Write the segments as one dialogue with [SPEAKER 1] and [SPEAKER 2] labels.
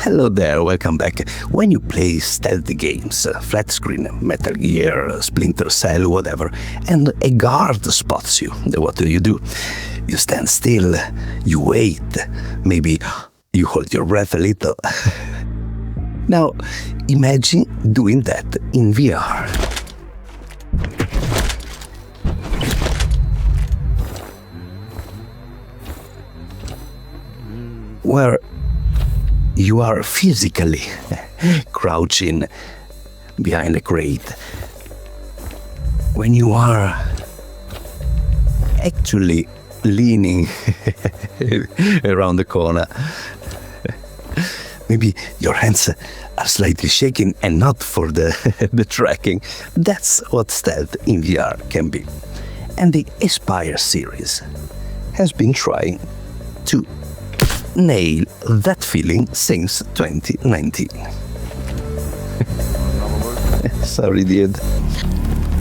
[SPEAKER 1] Hello there, welcome back. When you play stealthy games, flat screen, Metal Gear, Splinter Cell, whatever, and a guard spots you, what do? You stand still, you wait, maybe you hold your breath a little. Now, imagine doing that in VR. Where you are physically crouching behind a crate, when you are actually leaning around the corner. Maybe your hands are slightly shaking and not for the tracking. That's what stealth in VR can be. And the Espire series has been trying to nail that feeling since 2019. Sorry, dude.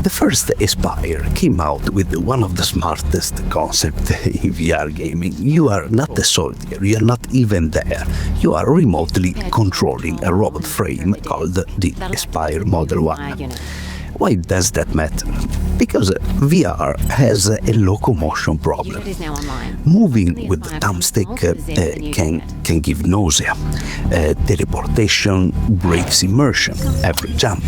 [SPEAKER 1] The first Espire came out with one of the smartest concepts in VR gaming. You are not a soldier, you are not even there. You are remotely controlling a robot frame called the Espire Model 1. Why does that matter? Because VR has a locomotion problem. Moving with the thumbstick can give nausea. Teleportation breaks immersion every jump.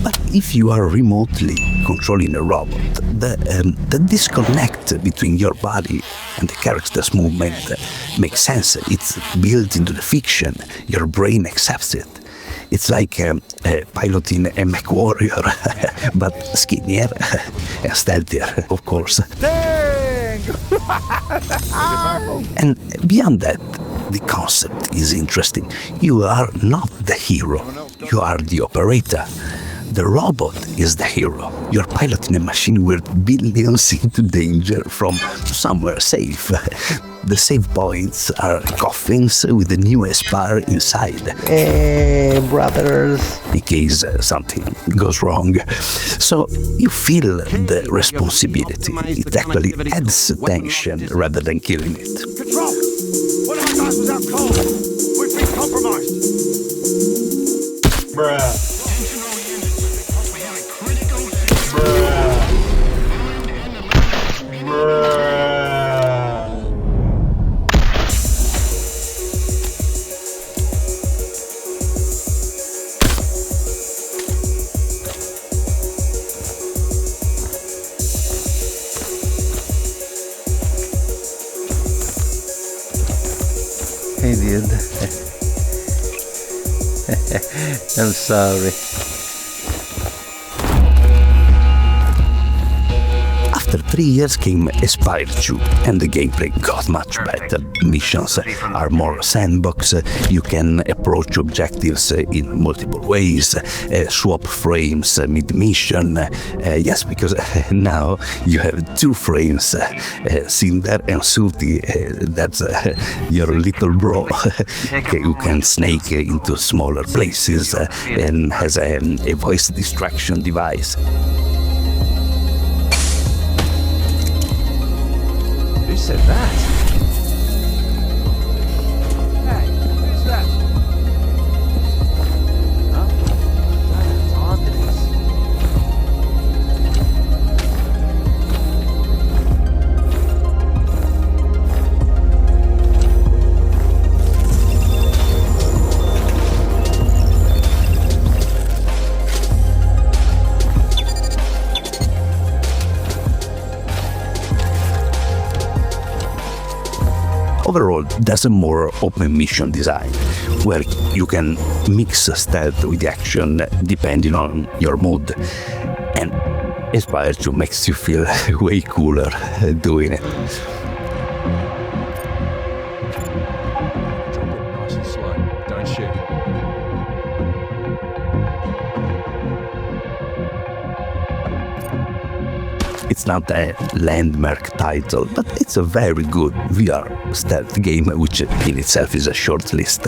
[SPEAKER 1] But if you are remotely controlling a robot, the disconnect between your body and the character's movement makes sense. It's built into the fiction. Your brain accepts it. It's like piloting a MechWarrior, but skinnier and stealthier, of course. And beyond that, the concept is interesting. You are not the hero, you are the operator. The robot is the hero. You're piloting a machine with billions into danger from somewhere safe. The save points are coffins with the new Espire inside.
[SPEAKER 2] Hey, brothers!
[SPEAKER 1] In case something goes wrong. So you feel the responsibility. It actually adds tension rather than killing it.
[SPEAKER 3] Control! One of our guys was out cold. We've been compromised.
[SPEAKER 4] Bruh.
[SPEAKER 2] Hey, dude. I'm sorry.
[SPEAKER 1] After 3 years came Espire 2, and the gameplay got much better. Missions are more sandbox, you can approach objectives in multiple ways, swap frames mid-mission. Yes, because now you have 2 frames, Cinder and Suti, that's your little bro, who can snake into smaller places and has a voice distraction device.
[SPEAKER 4] Who said that?
[SPEAKER 3] Hey, who's that?
[SPEAKER 4] Huh? It's odd that
[SPEAKER 1] Overall, there's a more open mission design, where you can mix stealth with action depending on your mood. And Espire 2 makes you feel way cooler doing it.
[SPEAKER 4] drop it nice and slow. Don't shoot.
[SPEAKER 1] It's not a landmark title, but it's a very good VR stealth game, which in itself is a short list.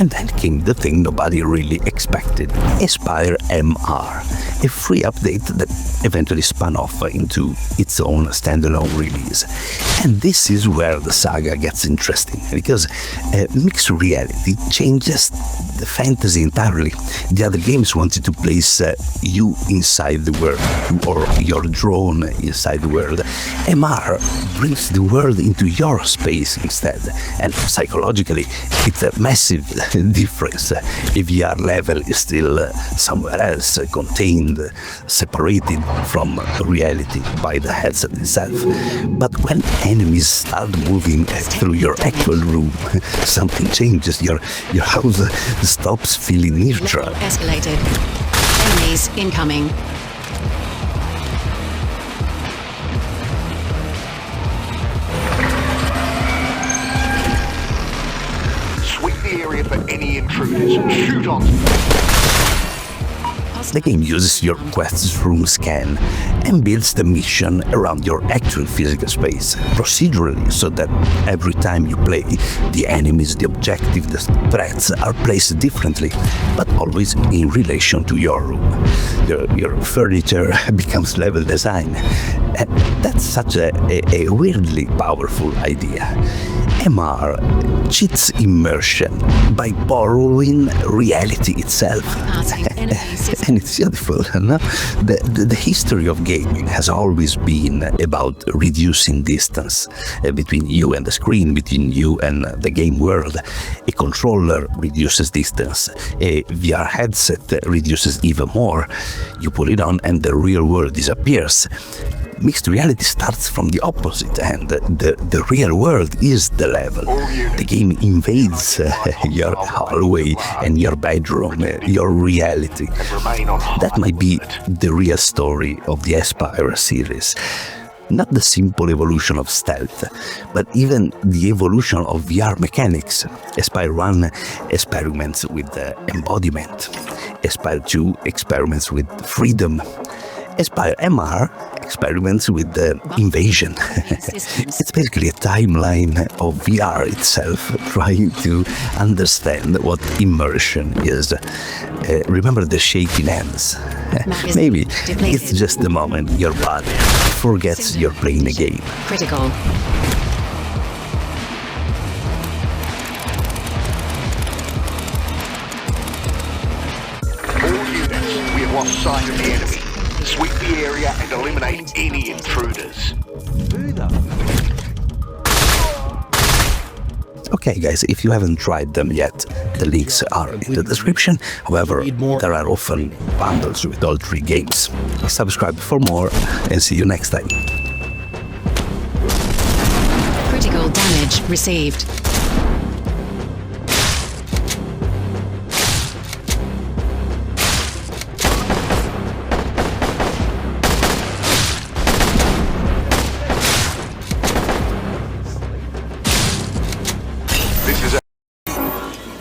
[SPEAKER 1] And then came the thing nobody really expected, Espire MR, a free update that eventually spun off into its own standalone release. And this is where the saga gets interesting, because mixed reality changes the fantasy entirely. The other games wanted to place you inside the world, or your drone inside the world. MR brings the world into your space instead, and psychologically it's a massive difference. A VR level is still somewhere else, contained, separated from reality by the headset itself. But when enemies start moving through your actual room, something changes. Your house stops feeling neutral.
[SPEAKER 5] Escalated. Enemies incoming.
[SPEAKER 3] Sweep the area for any intruders. Shoot on.
[SPEAKER 1] The game uses your quest's room scan and builds the mission around your actual physical space, procedurally, so that every time you play, the enemies, the objective, the threats are placed differently, but always in relation to your room. Your furniture becomes level design. And that's such a weirdly powerful idea. MR cheats immersion by borrowing reality itself. And it's beautiful, no? The history of gaming has always been about reducing distance between you and the screen, between you and the game world. A controller reduces distance. A VR headset reduces even more. You put it on and the real world disappears. Mixed reality starts from the opposite, and the real world is the level. The game invades your hallway and your bedroom, your reality. That might be the real story of the Espire series. Not the simple evolution of stealth, but even the evolution of VR mechanics. Espire 1 experiments with embodiment. Espire 2 experiments with freedom. Espire MR experiments with invasion. It's basically a timeline of VR itself, trying to understand what immersion is. Remember the shaking hands? Maybe it's just the moment your body forgets you're playing a game.
[SPEAKER 5] Critical.
[SPEAKER 3] All units, we have lost sight of the enemy. Sweep the area and eliminate any intruders.
[SPEAKER 1] Okay guys, if you haven't tried them yet, the links are in the description. However, there are often bundles with all 3 games. Subscribe for more and see you next time.
[SPEAKER 5] Critical damage received.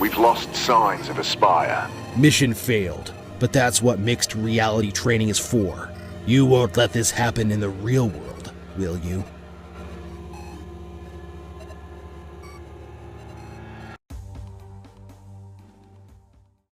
[SPEAKER 3] We've lost signs of Espire.
[SPEAKER 6] Mission failed, but that's what mixed reality training is for. You won't let this happen in the real world, will you?